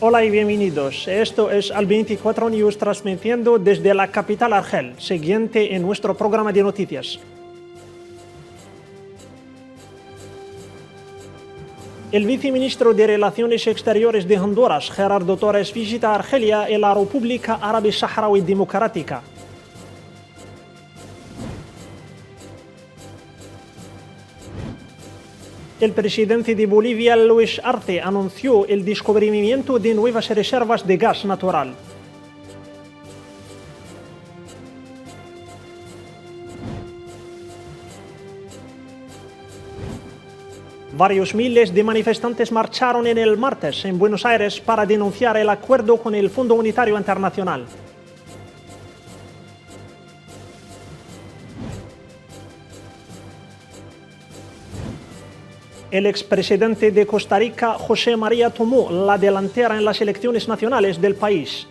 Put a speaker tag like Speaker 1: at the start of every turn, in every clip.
Speaker 1: Hola y bienvenidos. Esto es Al 24 News transmitiendo desde la capital Argel. Siguiente en nuestro programa de noticias. El viceministro de Relaciones Exteriores de Honduras, Gerardo Torres, visita Argelia y la República Árabe Saharaui Democrática. El presidente de Bolivia, Luis Arce, anunció el descubrimiento de nuevas reservas de gas natural. Varios miles de manifestantes marcharon el martes en Buenos Aires para denunciar el acuerdo con el Fondo Monetario Internacional. El expresidente de Costa Rica, José María, tomó la delantera en las elecciones nacionales del país.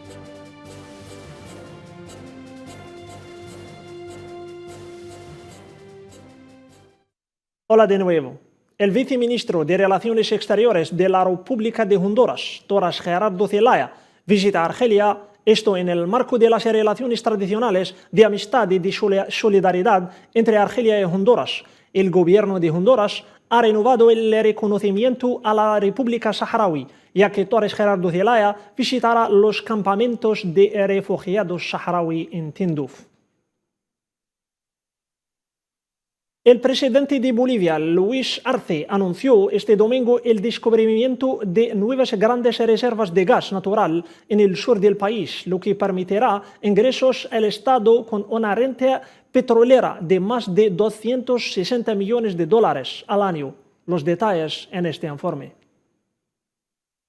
Speaker 1: Hola de nuevo. El viceministro de Relaciones Exteriores de la República de Honduras, Torres Gerardo Zelaya, visita Argelia, esto en el marco de las relaciones tradicionales de amistad y de solidaridad entre Argelia y Honduras. El gobierno de Honduras ha renovado el reconocimiento a la República Saharaui, ya que Torres Gerardo Zelaya visitará los campamentos de refugiados saharaui en Tinduf. El presidente de Bolivia, Luis Arce, anunció este domingo el descubrimiento de nuevas grandes reservas de gas natural en el sur del país, lo que permitirá ingresos al Estado con una renta petrolera de más de 260 millones de dólares al año. Los detalles en este informe.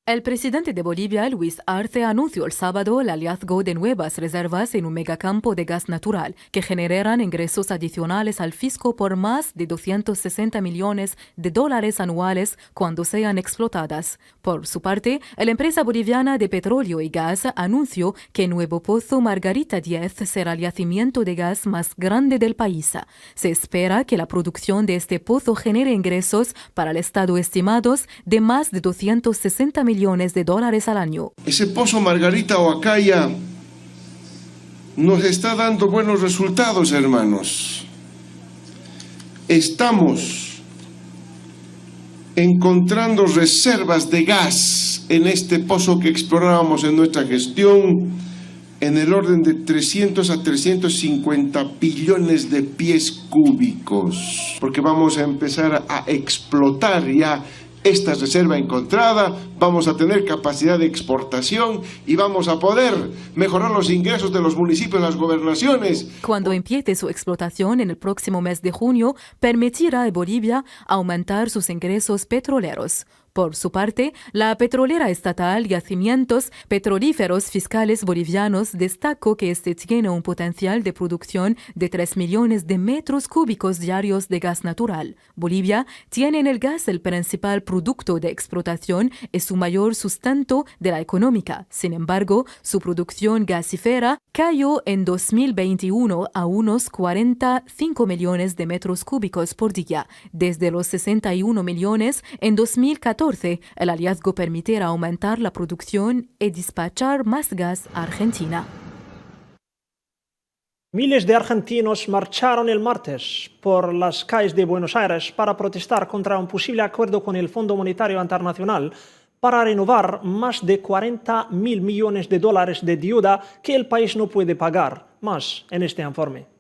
Speaker 2: El presidente de Bolivia, Luis Arce, anunció el sábado el hallazgo de nuevas reservas en un megacampo de gas natural que generarán ingresos adicionales al fisco por más de 260 millones de dólares anuales cuando sean explotadas. Por su parte, la empresa boliviana de petróleo y gas anunció que el nuevo pozo Margarita 10 será el yacimiento de gas más grande del país. Se espera que la producción de este pozo genere ingresos para el Estado estimados de más de 260 millones de dólares al año.
Speaker 3: Ese pozo Margarita o Acaya nos está dando buenos resultados, hermanos. Estamos encontrando reservas de gas en este pozo que explorábamos en nuestra gestión en el orden de 300 a 350 billones de pies cúbicos, porque vamos a empezar a explotar ya esta reserva encontrada, vamos a tener capacidad de exportación y vamos a poder mejorar los ingresos de los municipios, las gobernaciones.
Speaker 2: Cuando empiece su explotación en el próximo mes de junio, permitirá a Bolivia aumentar sus ingresos petroleros. Por su parte, la petrolera estatal Yacimientos Petrolíferos Fiscales Bolivianos destacó que este tiene un potencial de producción de 3 millones de metros cúbicos diarios de gas natural. Bolivia tiene en el gas el principal producto de explotación y su mayor sustento de la económica. Sin embargo, su producción gasífera cayó en 2021 a unos 45 millones de metros cúbicos por día, desde los 61 millones en 2014. El hallazgo permitirá aumentar la producción y despachar más gas a Argentina.
Speaker 1: Miles de argentinos marcharon el martes por las calles de Buenos Aires para protestar contra un posible acuerdo con el Fondo Monetario Internacional para renovar más de 40.000 millones de dólares de deuda que el país no puede pagar. Más en este informe.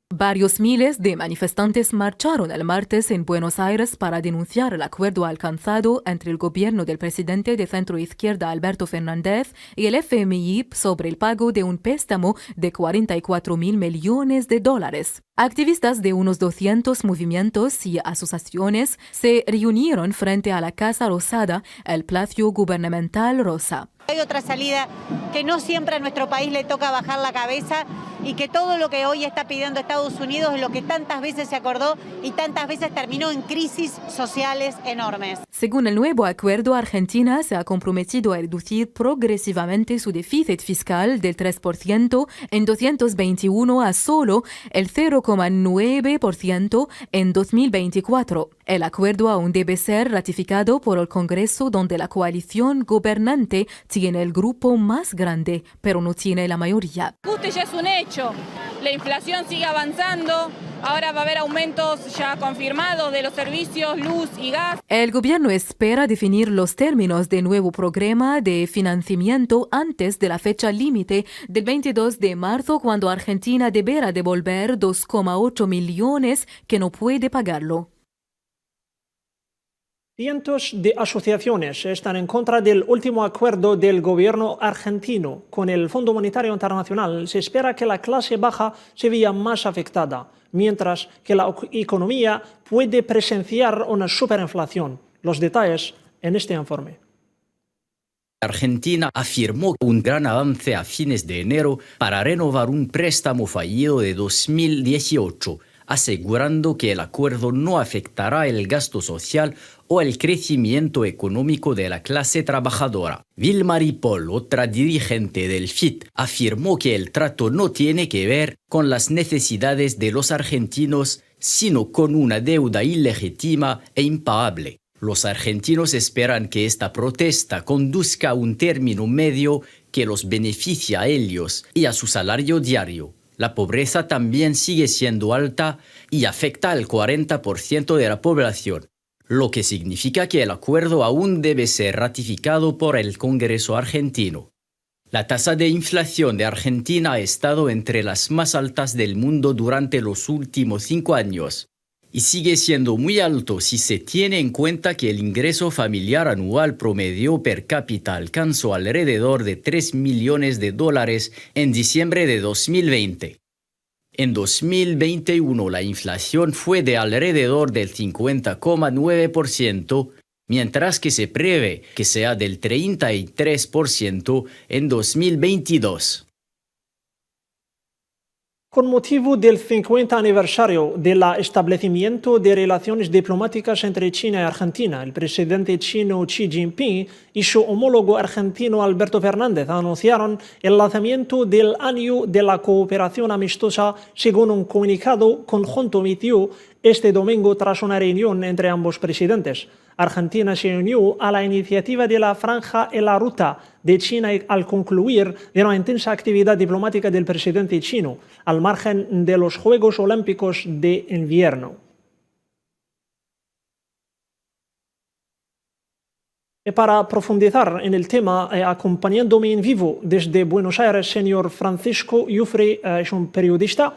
Speaker 2: Varios miles de manifestantes marcharon el martes en Buenos Aires para denunciar el acuerdo alcanzado entre el gobierno del presidente de centroizquierda Alberto Fernández y el FMI sobre el pago de un préstamo de 44.000 millones de dólares. Activistas de unos 200 movimientos y asociaciones se reunieron frente a la Casa Rosada, el Palacio Gubernamental Rosa.
Speaker 4: Hay otra salida que no siempre a nuestro país le toca bajar la cabeza y que todo lo que hoy está pidiendo Estados Unidos es lo que tantas veces se acordó y tantas veces terminó en crisis sociales enormes.
Speaker 2: Según el nuevo acuerdo, Argentina se ha comprometido a reducir progresivamente su déficit fiscal del 3% en 2021 a solo el 0,9% en 2024. El acuerdo aún debe ser ratificado por el Congreso, donde la coalición gobernante tiene el grupo más grande, pero no tiene la mayoría.
Speaker 5: El ajuste ya es un hecho. La inflación sigue avanzando. Ahora va a haber aumentos ya confirmados de los servicios, luz y gas.
Speaker 2: El gobierno espera definir los términos del nuevo programa de financiamiento antes de la fecha límite del 22 de marzo, cuando Argentina deberá devolver 2,8 millones que no puede pagarlo.
Speaker 1: Cientos de asociaciones están en contra del último acuerdo del gobierno argentino. Con el Fondo Monetario Internacional se espera que la clase baja se vea más afectada, mientras que la economía puede presenciar una superinflación. Los detalles en este informe.
Speaker 6: Argentina afirmó un gran avance a fines de enero para renovar un préstamo fallido de 2018, asegurando que el acuerdo no afectará el gasto social o el crecimiento económico de la clase trabajadora. Vilma Ripoll, otra dirigente del FIT, afirmó que el trato no tiene que ver con las necesidades de los argentinos, sino con una deuda ilegítima e impagable. Los argentinos esperan que esta protesta conduzca a un término medio que los beneficie a ellos y a su salario diario. La pobreza también sigue siendo alta y afecta al 40% de la población, lo que significa que el acuerdo aún debe ser ratificado por el Congreso argentino. La tasa de inflación de Argentina ha estado entre las más altas del mundo durante los últimos 5 años y sigue siendo muy alto si se tiene en cuenta que el ingreso familiar anual promedio per cápita alcanzó alrededor de $3 millones en diciembre de 2020. En 2021 la inflación fue de alrededor del 50,9%, mientras que se prevé que sea del 33% en 2022.
Speaker 1: Con motivo del 50 aniversario del establecimiento de relaciones diplomáticas entre China y Argentina, el presidente chino Xi Jinping y su homólogo argentino Alberto Fernández anunciaron el lanzamiento del Año de la Cooperación Amistosa, según un comunicado conjunto emitido este domingo tras una reunión entre ambos presidentes. Argentina se unió a la iniciativa de la Franja en la Ruta de China al concluir de una intensa actividad diplomática del presidente chino, al margen de los Juegos Olímpicos de invierno. Y para profundizar en el tema, acompañándome en vivo desde Buenos Aires, señor Francisco Yufre, es un periodista.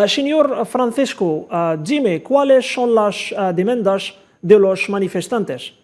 Speaker 1: Señor Francisco, dime, ¿cuáles son las demandas de los manifestantes?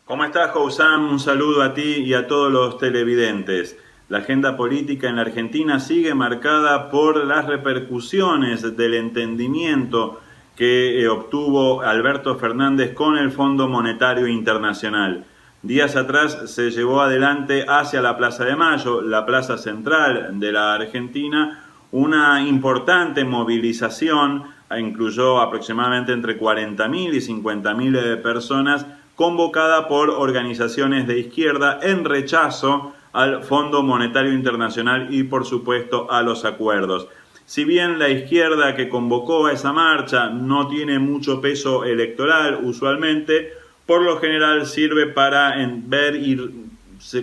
Speaker 7: ¿Cómo estás, Housam? Un saludo a ti y a todos los televidentes. La agenda política en la Argentina sigue marcada por las repercusiones del entendimiento que obtuvo Alberto Fernández con el Fondo Monetario Internacional. Días atrás se llevó adelante hacia la Plaza de Mayo, la plaza central de la Argentina, una importante movilización, incluyó aproximadamente entre 40.000 y 50.000 personas, convocada por organizaciones de izquierda en rechazo al Fondo Monetario Internacional y, por supuesto, a los acuerdos. Si bien la izquierda que convocó a esa marcha no tiene mucho peso electoral usualmente, por lo general sirve para ver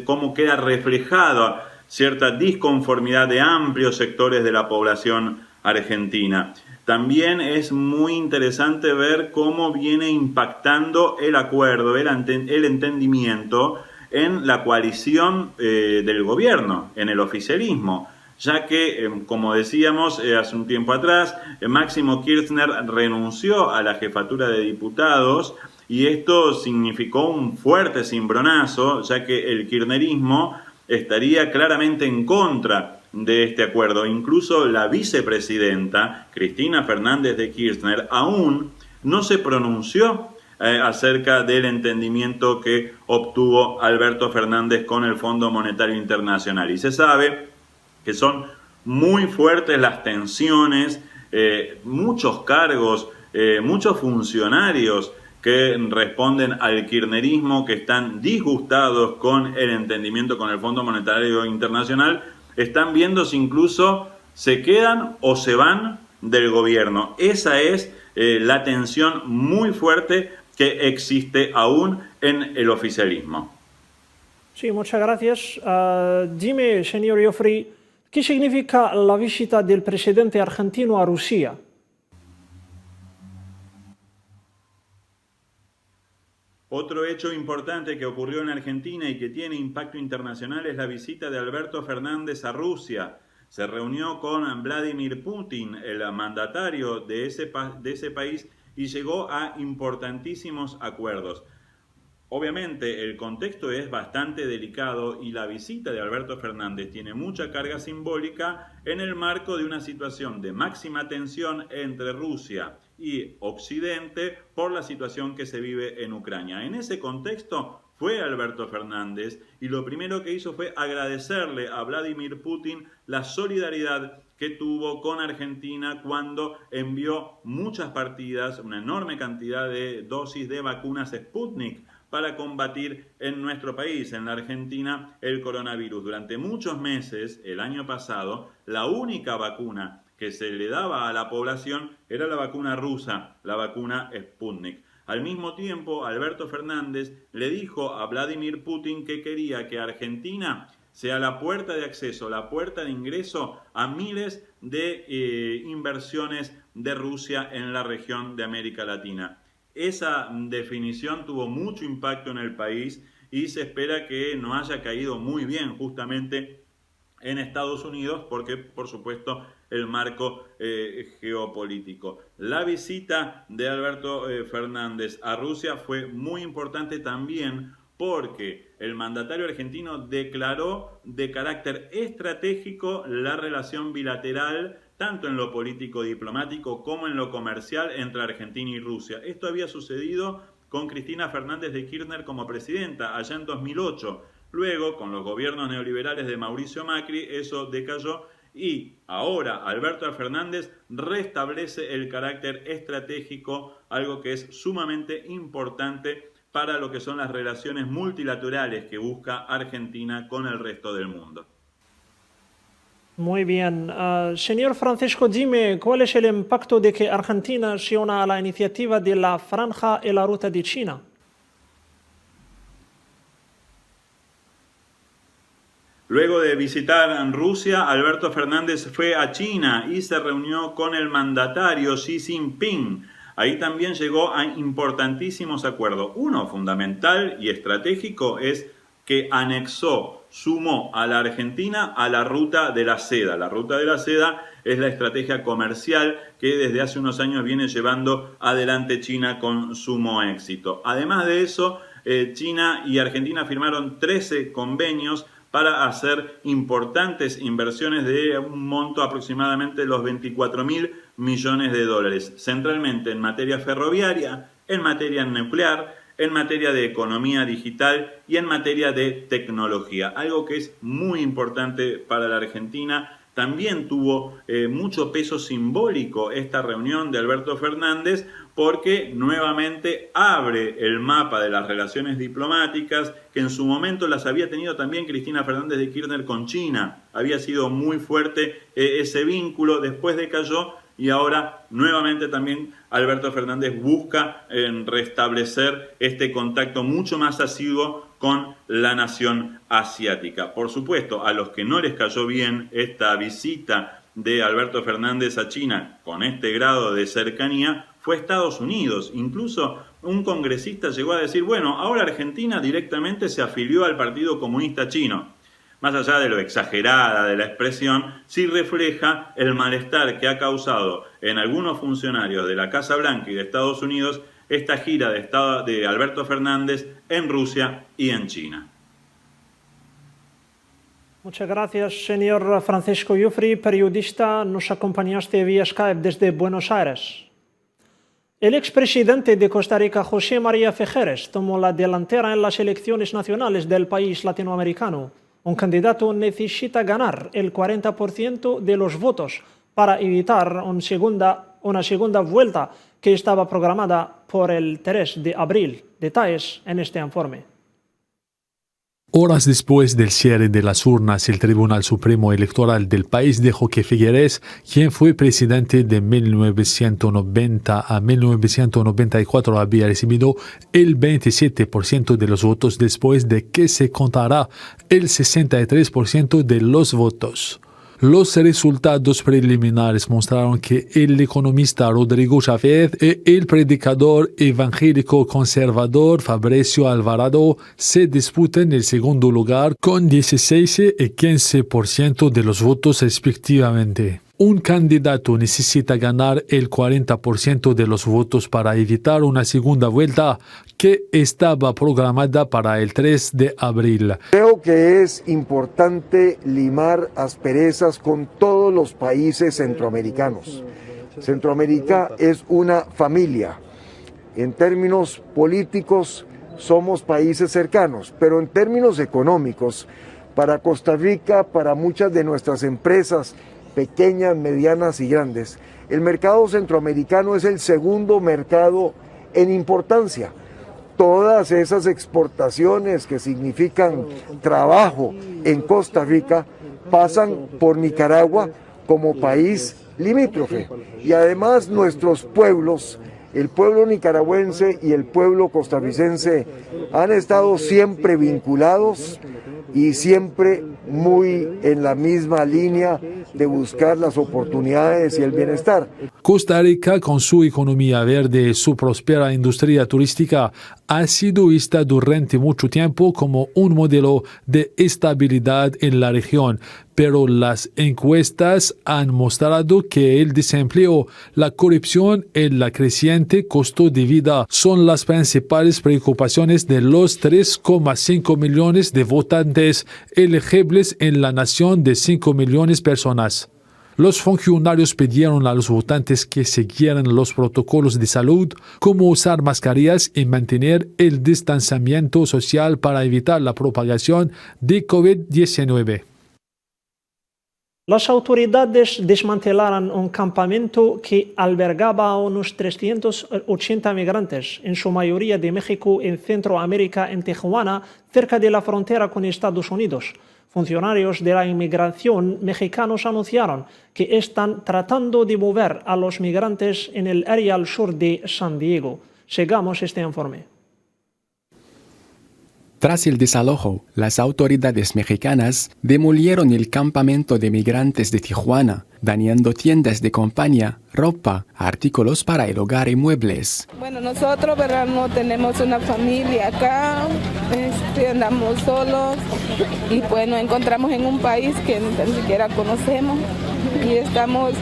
Speaker 7: cómo queda reflejada cierta disconformidad de amplios sectores de la población argentina. También es muy interesante ver cómo viene impactando el acuerdo, el entendimiento en la coalición del gobierno, en el oficialismo, ya que, como decíamos hace un tiempo atrás, Máximo Kirchner renunció a la jefatura de diputados y esto significó un fuerte cimbronazo, ya que el kirchnerismo estaría claramente en contra de este acuerdo. Incluso la vicepresidenta, Cristina Fernández de Kirchner, aún no se pronunció acerca del entendimiento que obtuvo Alberto Fernández con el Fondo Monetario Internacional. Y se sabe que son muy fuertes las tensiones, muchos cargos, muchos funcionarios que responden al kirchnerismo, que están disgustados con el entendimiento con el Fondo Monetario Internacional, están viendo si incluso se quedan o se van del gobierno. Esa es la tensión muy fuerte que existe aún en el oficialismo.
Speaker 1: Sí, muchas gracias. Dime, señor Joffrey, ¿qué significa la visita del presidente argentino a Rusia?
Speaker 7: Otro hecho importante que ocurrió en Argentina y que tiene impacto internacional es la visita de Alberto Fernández a Rusia. Se reunió con Vladimir Putin, el mandatario de ese país, y llegó a importantísimos acuerdos. Obviamente el contexto es bastante delicado y la visita de Alberto Fernández tiene mucha carga simbólica en el marco de una situación de máxima tensión entre Rusia y Occidente por la situación que se vive en Ucrania. En ese contexto fue Alberto Fernández y lo primero que hizo fue agradecerle a Vladimir Putin la solidaridad que tuvo con Argentina cuando envió muchas partidas, una enorme cantidad de dosis de vacunas Sputnik para combatir en nuestro país, en la Argentina, el coronavirus. Durante muchos meses, el año pasado, la única vacuna que se le daba a la población era la vacuna rusa, la vacuna Sputnik. Al mismo tiempo, Alberto Fernández le dijo a Vladimir Putin que quería que Argentina sea la puerta de acceso, la puerta de ingreso a miles de inversiones de Rusia en la región de América Latina. Esa definición tuvo mucho impacto en el país y se espera que no haya caído muy bien justamente en Estados Unidos porque, por supuesto, el marco geopolítico. La visita de Alberto Fernández a Rusia fue muy importante también porque el mandatario argentino declaró de carácter estratégico la relación bilateral tanto en lo político diplomático como en lo comercial entre Argentina y Rusia. Esto había sucedido con Cristina Fernández de Kirchner como presidenta allá en 2008. Luego, con los gobiernos neoliberales de Mauricio Macri, eso decayó y ahora Alberto Fernández restablece el carácter estratégico, algo que es sumamente importante para lo que son las relaciones multilaterales que busca Argentina con el resto del mundo.
Speaker 1: Muy bien. Señor Francisco, dime, ¿cuál es el impacto de que Argentina se una a la iniciativa de la Franja y la Ruta de China?
Speaker 7: Luego de visitar Rusia, Alberto Fernández fue a China y se reunió con el mandatario Xi Jinping. Ahí también llegó a importantísimos acuerdos. Uno fundamental y estratégico es que sumó a la Argentina a la Ruta de la Seda. La Ruta de la Seda es la estrategia comercial que desde hace unos años viene llevando adelante China con sumo éxito. Además de eso, China y Argentina firmaron 13 convenios para hacer importantes inversiones de un monto aproximadamente los 24.000 millones de dólares, centralmente en materia ferroviaria, en materia nuclear, en materia de economía digital y en materia de tecnología, algo que es muy importante para la Argentina. También tuvo mucho peso simbólico esta reunión de Alberto Fernández porque nuevamente abre el mapa de las relaciones diplomáticas que en su momento las había tenido también Cristina Fernández de Kirchner con China. Había sido muy fuerte ese vínculo, después decayó y ahora nuevamente también Alberto Fernández busca restablecer este contacto mucho más asiduo con la nación asiática. Por supuesto, a los que no les cayó bien esta visita de Alberto Fernández a China con este grado de cercanía fue Estados Unidos. Incluso un congresista llegó a decir, bueno, ahora Argentina directamente se afilió al Partido Comunista Chino. Más allá de lo exagerada de la expresión, sí refleja el malestar que ha causado en algunos funcionarios de la Casa Blanca y de Estados Unidos esta gira de Alberto Fernández en Rusia y en China.
Speaker 1: Muchas gracias, señor Francisco Joffrey, periodista. Nos acompañaste vía Skype desde Buenos Aires. El expresidente de Costa Rica, José María Fejeres, tomó la delantera en las elecciones nacionales del país latinoamericano. Un candidato necesita ganar el 40% de los votos para evitar una segunda vuelta que estaba programada por el 3 de abril. Detalles en este informe.
Speaker 8: Horas después del cierre de las urnas, el Tribunal Supremo Electoral del país dejó que Figueres, quien fue presidente de 1990 a 1994, había recibido el 27% de los votos después de que se contara el 63% de los votos. Los resultados preliminares mostraron que el economista Rodrigo Chávez y el predicador evangélico conservador Fabricio Alvarado se disputan el segundo lugar con 16 y 15% de los votos respectivamente. Un candidato necesita ganar el 40% de los votos para evitar una segunda vuelta que estaba programada para el 3 de abril.
Speaker 9: Creo que es importante limar asperezas con todos los países centroamericanos. Centroamérica es una familia. En términos políticos somos países cercanos, pero en términos económicos, para Costa Rica, para muchas de nuestras empresas, pequeñas, medianas y grandes, el mercado centroamericano es el segundo mercado en importancia. Todas esas exportaciones que significan trabajo en Costa Rica pasan por Nicaragua como país limítrofe. Y además nuestros pueblos, el pueblo nicaragüense y el pueblo costarricense, han estado siempre vinculados y siempre muy en la misma línea de buscar las oportunidades y el bienestar.
Speaker 8: Costa Rica, con su economía verde y su próspera industria turística, ha sido vista durante mucho tiempo como un modelo de estabilidad en la región, pero las encuestas han mostrado que el desempleo, la corrupción y el creciente costo de vida son las principales preocupaciones de los 3,5 millones de votantes elegibles en la nación de 5 millones de personas. Los funcionarios pidieron a los votantes que siguieran los protocolos de salud, como usar mascarillas y mantener el distanciamiento social para evitar la propagación de COVID-19.
Speaker 1: Las autoridades desmantelaron un campamento que albergaba a unos 380 migrantes, en su mayoría de México y Centroamérica, en Tijuana, cerca de la frontera con Estados Unidos. Funcionarios de la inmigración mexicanos anunciaron que están tratando de mover a los migrantes en el área al sur de San Diego. Sigamos este informe.
Speaker 10: Tras el desalojo, las autoridades mexicanas demolieron el campamento de migrantes de Tijuana, dañando tiendas de campaña, ropa, artículos para el hogar y muebles.
Speaker 11: Bueno, nosotros, ¿verdad? No tenemos una familia acá, andamos solos y pues nos encontramos en un país que ni siquiera conocemos y estamos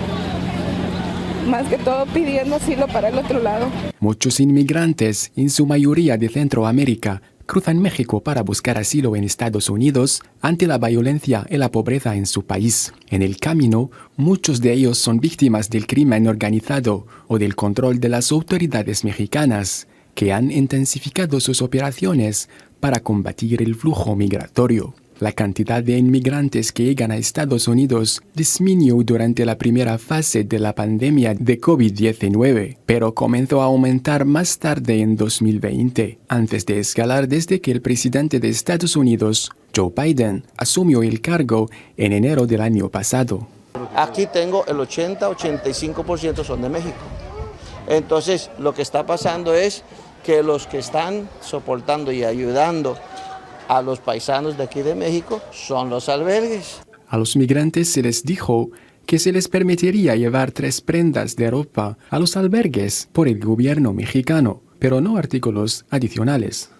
Speaker 11: más que todo pidiendo asilo para el otro lado.
Speaker 10: Muchos inmigrantes, en su mayoría de Centroamérica, cruzan México para buscar asilo en Estados Unidos ante la violencia y la pobreza en su país. En el camino, muchos de ellos son víctimas del crimen organizado o del control de las autoridades mexicanas, que han intensificado sus operaciones para combatir el flujo migratorio. La cantidad de inmigrantes que llegan a Estados Unidos disminuyó durante la primera fase de la pandemia de COVID-19, pero comenzó a aumentar más tarde en 2020, antes de escalar desde que el presidente de Estados Unidos, Joe Biden, asumió el cargo en enero del año pasado.
Speaker 12: Aquí tengo el 80-85% son de México. Entonces, lo que está pasando es que los que están soportando y ayudando a los paisanos de aquí de México son los albergues.
Speaker 10: A los migrantes se les dijo que se les permitiría llevar 3 prendas de ropa a los albergues por el gobierno mexicano, pero no artículos adicionales.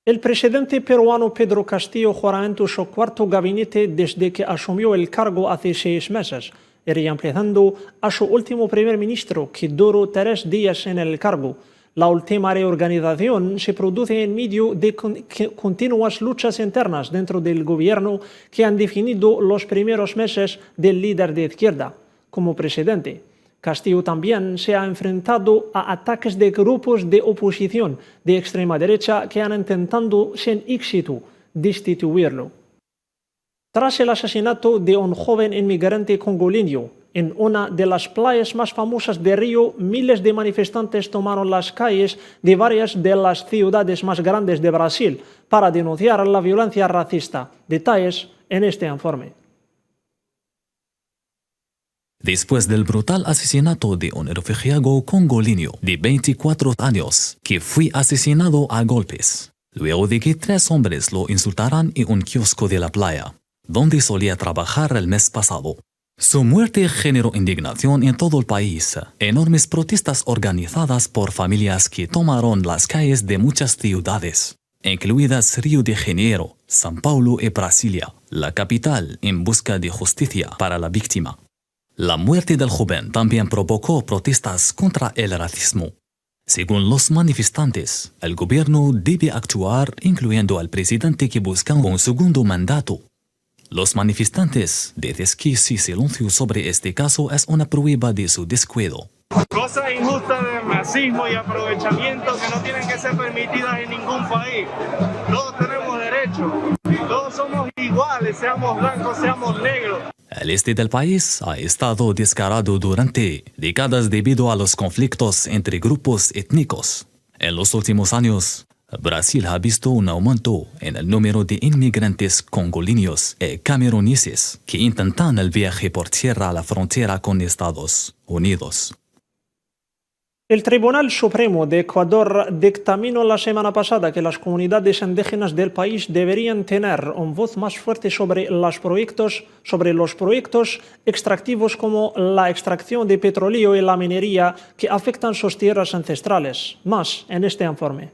Speaker 1: El presidente peruano Pedro Castillo juramentó su cuarto gabinete desde que asumió el cargo hace 6 meses, reemplazando a su último primer ministro, que duró 3 días en el cargo. La última reorganización se produce en medio de continuas luchas internas dentro del gobierno que han definido los primeros meses del líder de izquierda como presidente. Castillo también se ha enfrentado a ataques de grupos de oposición de extrema derecha que han intentado sin éxito destituirlo. Tras el asesinato de un joven inmigrante congoleño en una de las playas más famosas de Río, miles de manifestantes tomaron las calles de varias de las ciudades más grandes de Brasil para denunciar la violencia racista. Detalles en este informe.
Speaker 13: Después del brutal asesinato de un refugiado congoleño de 24 años que fue asesinado a golpes, luego de que 3 hombres lo insultaran en un kiosco de la playa, donde solía trabajar el mes pasado. Su muerte generó indignación en todo el país, enormes protestas organizadas por familias que tomaron las calles de muchas ciudades, incluidas Río de Janeiro, São Paulo y Brasilia, la capital, en busca de justicia para la víctima. La muerte del joven también provocó protestas contra el racismo. Según los manifestantes, el gobierno debe actuar, incluyendo al presidente que busca un segundo mandato. Los manifestantes dicen que su silencio sobre este caso es una prueba de su descuido.
Speaker 14: Cosas injustas de racismo y aprovechamiento que no tienen que ser permitidas en ningún país. Todos tenemos derechos, todos somos iguales, seamos blancos, seamos negros.
Speaker 13: El este del país ha estado descarado durante décadas debido a los conflictos entre grupos étnicos. En los últimos años, Brasil ha visto un aumento en el número de inmigrantes congoleños y cameruneses que intentan el viaje por tierra a la frontera con Estados Unidos.
Speaker 1: El Tribunal Supremo de Ecuador dictaminó la semana pasada que las comunidades indígenas del país deberían tener una voz más fuerte sobre los proyectos extractivos como la extracción de petróleo y la minería que afectan sus tierras ancestrales. Más en este informe.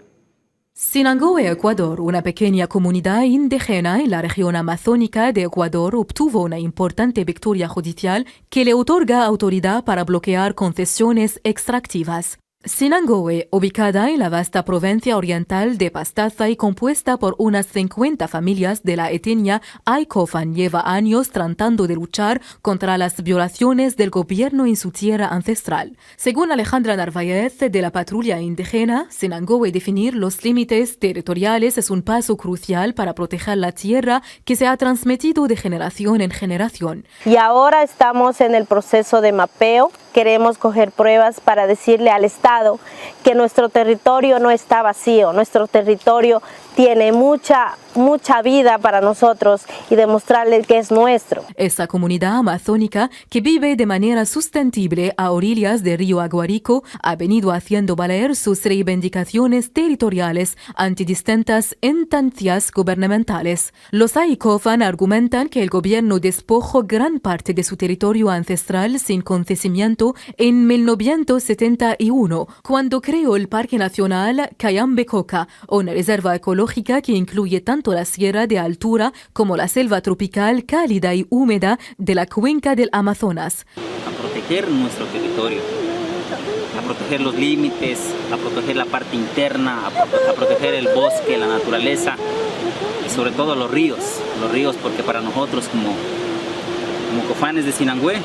Speaker 2: Sinangoe, Ecuador, una pequeña comunidad indígena en la región amazónica de Ecuador, obtuvo una importante victoria judicial que le otorga autoridad para bloquear concesiones extractivas. Sinangoe, ubicada en la vasta provincia oriental de Pastaza y compuesta por unas 50 familias de la etnia Aikofan, lleva años tratando de luchar contra las violaciones del gobierno en su tierra ancestral. Según Alejandra Narváez de la Patrulla Indígena, Sinangoe definir los límites territoriales es un paso crucial para proteger la tierra que se ha transmitido de generación en generación.
Speaker 15: Y ahora estamos en el proceso de mapeo. Queremos coger pruebas para decirle al Estado que nuestro territorio no está vacío, nuestro territorio tiene mucha vida para nosotros y demostrarle que es nuestro.
Speaker 2: Esta comunidad amazónica, que vive de manera sustentable a orillas del río Aguarico, ha venido haciendo valer sus reivindicaciones territoriales ante distintas instancias gubernamentales. Los Aikofan argumentan que el gobierno despojó gran parte de su territorio ancestral sin consentimiento en 1971, cuando creó el Parque Nacional Cayambe-Coca, una reserva ecológica que incluye tanto la sierra de altura como la selva tropical cálida y húmeda de la cuenca del Amazonas.
Speaker 16: A proteger nuestro territorio, a proteger los límites, a proteger la parte interna, a proteger el bosque, la naturaleza y sobre todo los ríos porque para nosotros como cofanes de Sinangoe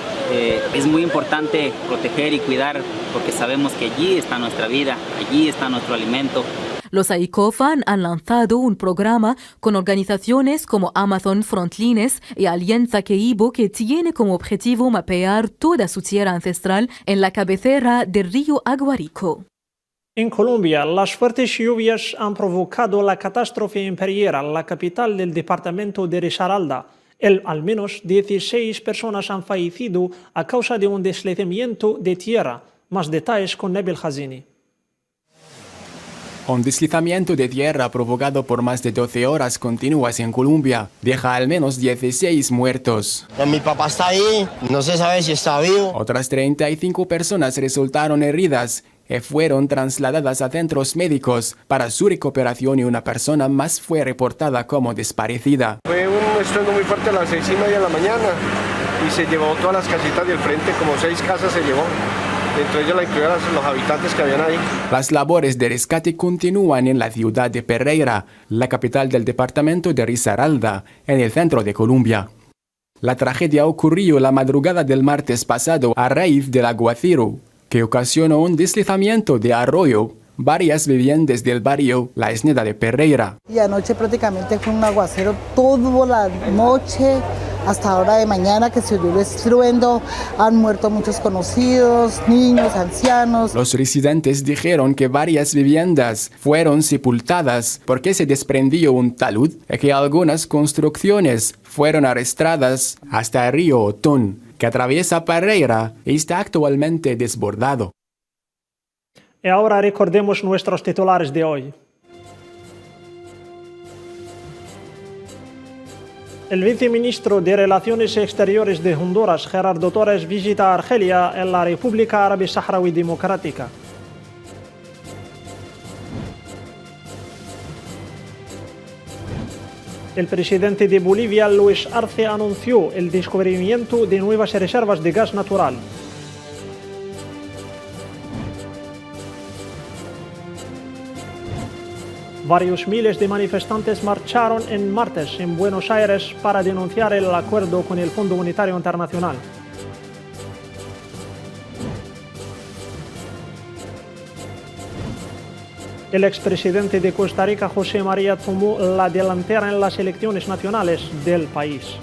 Speaker 16: es muy importante proteger y cuidar porque sabemos que allí está nuestra vida, allí está nuestro alimento.
Speaker 2: Los Aikofan han lanzado un programa con organizaciones como Amazon Frontlines y Alianza Queibo que tiene como objetivo mapear toda su tierra ancestral en la cabecera del río Aguarico.
Speaker 1: En Colombia, las fuertes lluvias han provocado la catástrofe en Pereira, la capital del departamento de Risaralda. Al menos 16 personas han fallecido a causa de un deslizamiento de tierra. Más detalles con Nabil Hazini.
Speaker 10: Un deslizamiento de tierra provocado por más de 12 horas continuas en Colombia deja al menos 16 muertos.
Speaker 17: Mi papá está ahí, no se sabe si está vivo.
Speaker 10: Otras 35 personas resultaron heridas y fueron trasladadas a centros médicos para su recuperación y una persona más fue reportada como desaparecida.
Speaker 18: Fue un estruendo muy fuerte a las 6:30 de la mañana y se llevó todas las casitas del frente, como 6 casas se llevó. Dentro de ellos la incluyeron los habitantes que habían ahí.
Speaker 10: Las labores de rescate continúan en la ciudad de Pereira, la capital del departamento de Risaralda, en el centro de Colombia. La tragedia ocurrió la madrugada del martes pasado a raíz del aguacero, que ocasionó un deslizamiento de arroyo varias viviendas del barrio La Esneda de Pereira.
Speaker 19: Y anoche prácticamente fue un aguacero toda la noche, hasta hora de mañana que se oyó el estruendo. Han muerto muchos conocidos, niños, ancianos.
Speaker 10: Los residentes dijeron que varias viviendas fueron sepultadas porque se desprendió un talud y que algunas construcciones fueron arrastradas hasta el río Otón, que atraviesa Pereira y está actualmente desbordado.
Speaker 1: Y ahora recordemos nuestros titulares de hoy. El viceministro de Relaciones Exteriores de Honduras, Gerardo Torres, visita Argelia en la República Árabe Saharaui Democrática. El presidente de Bolivia, Luis Arce, anunció el descubrimiento de nuevas reservas de gas natural. Varios miles de manifestantes marcharon en martes en Buenos Aires para denunciar el acuerdo con el Fondo Monetario Internacional. El expresidente de Costa Rica, José María, tomó la delantera en las elecciones nacionales del país.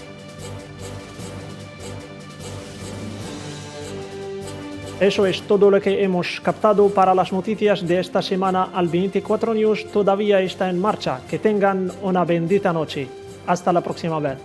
Speaker 1: Eso es todo lo que hemos captado para las noticias de esta semana. Al 24 News todavía está en marcha. Que tengan una bendita noche. Hasta la próxima vez.